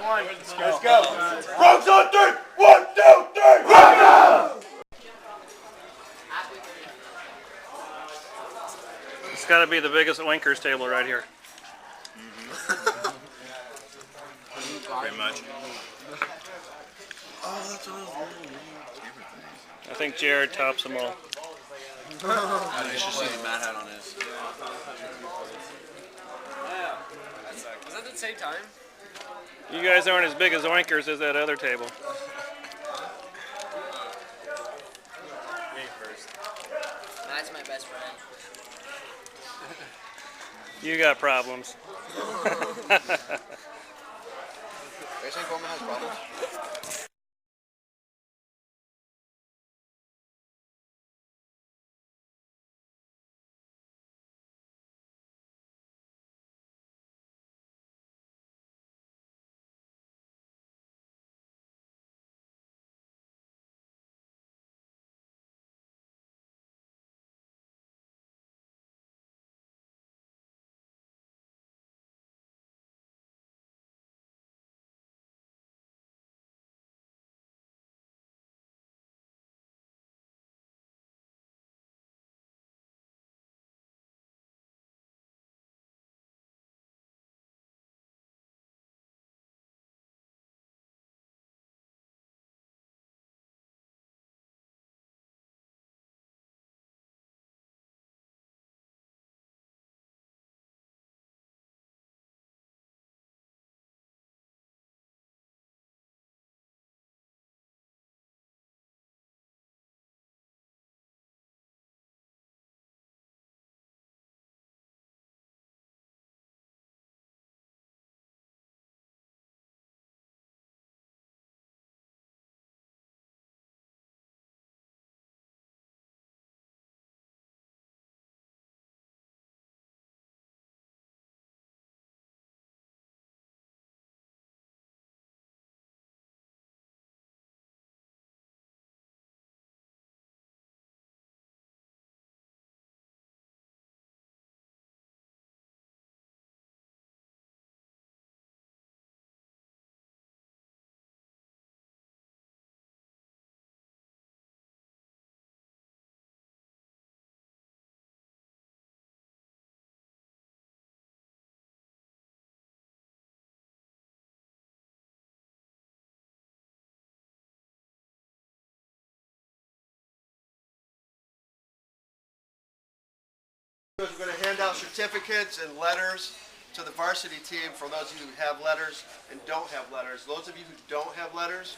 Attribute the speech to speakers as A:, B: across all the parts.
A: Let's go. Frogs on three. 1, 2, 3. Frogs!
B: It's got to be the biggest Winkers table right here.
A: Pretty much.
B: I think Jared tops them all.
C: You should see Matt had on his.
D: Is that the same time?
B: You guys aren't as big as Winkers as that other table.
D: Matt's my best friend.
B: You got problems.
C: Are you saying Coleman has problems?
A: We're going to hand out certificates and letters to the varsity team for those of you who have letters and don't have letters. Those of you who don't have letters,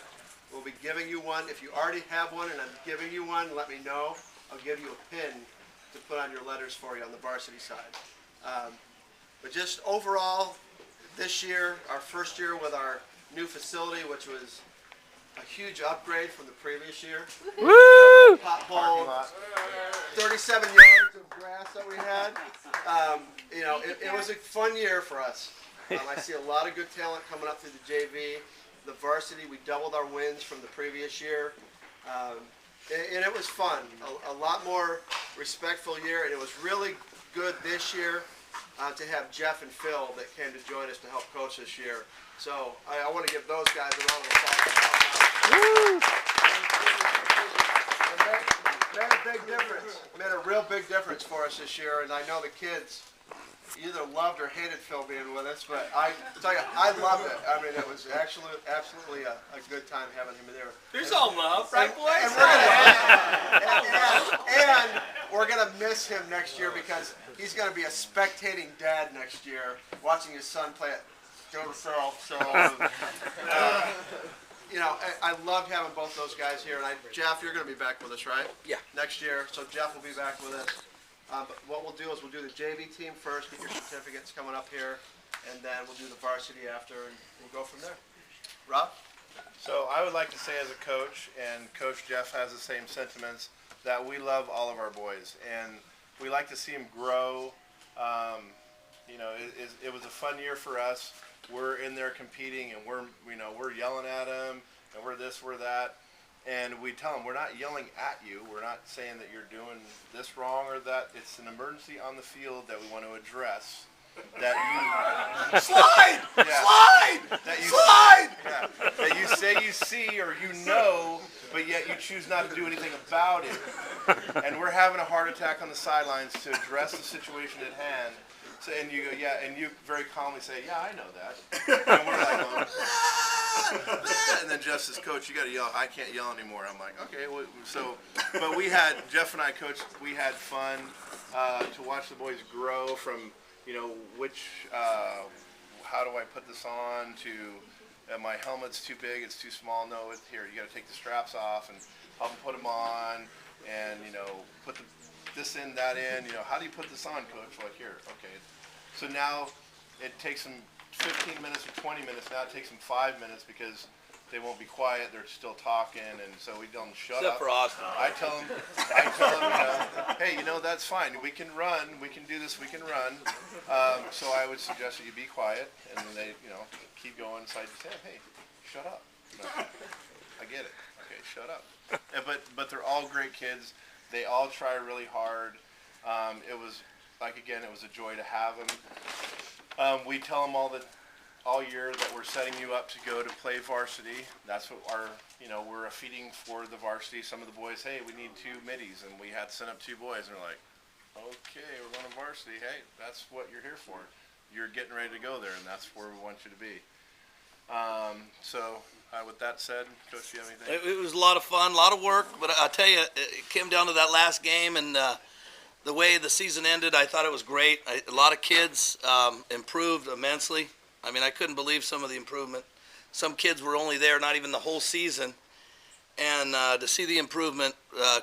A: we'll be giving you one. If you already have one and I'm giving you one, let me know. I'll give you a pin to put on your letters for you on the varsity side. But just overall, this year, our first year with our new facility, which was a huge upgrade from the previous year.
B: Woo!
A: Pothole, 37 yards of grass that we had. You know, it was a fun year for us. I see a lot of good talent coming up through the JV. The varsity, we doubled our wins from the previous year. And it was fun. A lot more respectful year, and it was really good this year to have Jeff and Phil that came to join us to help coach this year. So I want to give those guys a round of applause. Made a big difference. Made a real big difference for us this year, and I know the kids either loved or hated Phil being with us, but I tell you, I loved it. I mean, it was actually absolutely a good time having him there.
D: There's all love, right, boys?
A: And we're gonna miss him next year because he's gonna be a spectating dad next year, watching his son play at himself. So, you know, I loved having both those guys here. And Jeff, you're gonna be back with us, right?
D: Yeah.
A: Next year. So Jeff will be back with us. But what we'll do is we'll do the JV team first, get your certificates coming up here, and then we'll do the varsity after, and we'll go from there. Rob?
E: So I would like to say as a coach, and Coach Jeff has the same sentiments, that we love all of our boys, and we like to see them grow. You know, it was a fun year for us. We're in there competing, and we're yelling at them, and we're this, we're that. And we tell them, we're not yelling at you. We're not saying that you're doing this wrong or that. It's an emergency on the field that we want to address. That you
A: Slide!
E: Yeah.
A: Slide!
E: That you
A: Slide!
E: see or you know, but yet you choose not to do anything about it. And we're having a heart attack on the sidelines to address the situation at hand. So, and you go, yeah, and you very calmly say, yeah, I know that. And we're like, going, and then Jeff says, Coach, you got to yell. I can't yell anymore. I'm like, okay. Well, so, but Jeff and I, Coach, we had fun to watch the boys grow from, how do I put this on to my helmet's too big, it's too small. No, here, you got to take the straps off and help them put them on, and put this in, that in. How do you put this on, Coach? Like, here, okay. So now it takes them 15 minutes or 20 minutes. Now it takes them 5 minutes because they won't be quiet. They're still talking, and so we tell them shut
C: Except
E: up.
C: for Austin.
E: I tell them, hey, that's fine. We can run. We can do this. We can run. So I would suggest that you be quiet, and then they, keep going. So I just say, hey, shut up. No, I get it. Okay, shut up. But they're all great kids. They all try really hard. It was it was a joy to have them. We tell them all year that we're setting you up to go to play varsity. That's what we're a feeding for the varsity. Some of the boys, hey, we need 2 middies, and we had to send up 2 boys, and they're like, okay, we're going to varsity. Hey, that's what you're here for. You're getting ready to go there, and that's where we want you to be. With that said, Coach, do you have anything?
C: It was a lot of fun, a lot of work, but I tell you, it came down to that last game, and the way the season ended, I thought it was great. A lot of kids improved immensely. I mean, I couldn't believe some of the improvement. Some kids were only there not even the whole season, and to see the improvement,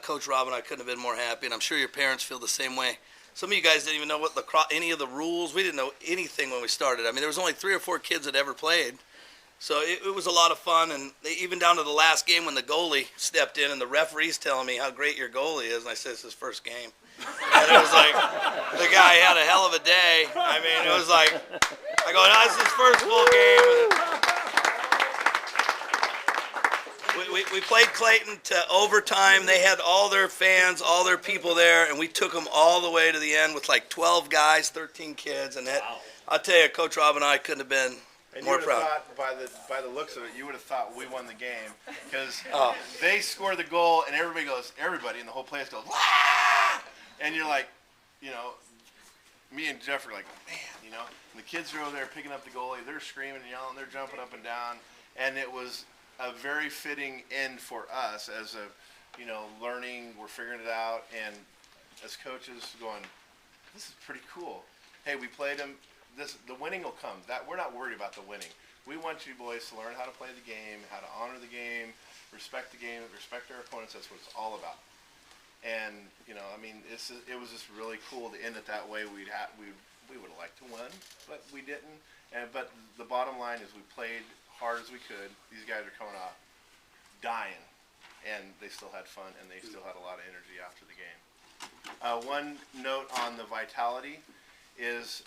C: Coach Rob and I couldn't have been more happy, and I'm sure your parents feel the same way. Some of you guys didn't even know any of the rules. We didn't know anything when we started. I mean, there was only 3 or 4 kids that ever played. So it was a lot of fun, and even down to the last game when the goalie stepped in and the referee's telling me how great your goalie is, and I said, it's his first game. And it was like, the guy had a hell of a day. I mean, it was like, I go, no, this is his first full game. We played Clayton to overtime. They had all their fans, all their people there, and we took them all the way to the end with like 12 guys, 13 kids, and I'll tell you, Coach Rob and I couldn't have been more proud.
E: Thought by the looks of it, you would have thought we won the game because they score the goal and everybody and the whole place goes, "Wah!" And you're like, me and Jeff are like, man, and the kids are over there picking up the goalie, they're screaming and yelling, they're jumping up and down, and it was a very fitting end for us as a, learning, we're figuring it out, and as coaches going, this is pretty cool. Hey, we played them. The winning will come. We're not worried about the winning. We want you boys to learn how to play the game, how to honor the game, respect the game, respect our opponents. That's what it's all about. And it was just really cool to end it that way. We would have liked to win, but we didn't. But the bottom line is we played hard as we could. These guys are coming off dying, and they still had fun, and they still had a lot of energy after the game. One note on the vitality is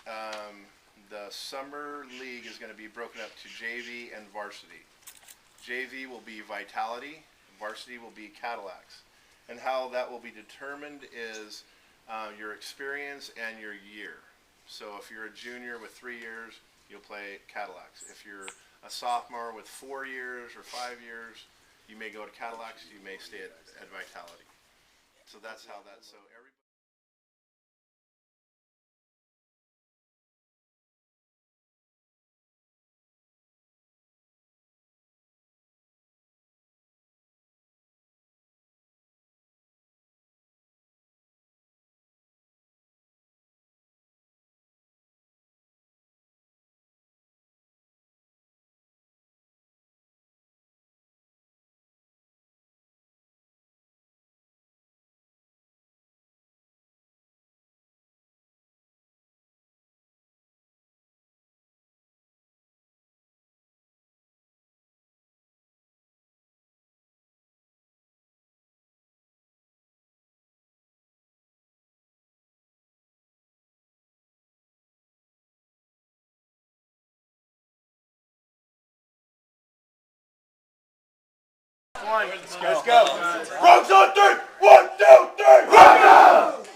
E: the summer league is going to be broken up to JV and varsity. JV will be Vitality, varsity will be Cadillacs. And how that will be determined is your experience and your year. So if you're a junior with 3 years, you'll play Cadillacs. If you're a sophomore with 4 years or 5 years, you may go to Cadillacs, you may stay at Vitality. So that's how everybody. Let's go. Frogs on 3. 1, 2, 3. Rock out!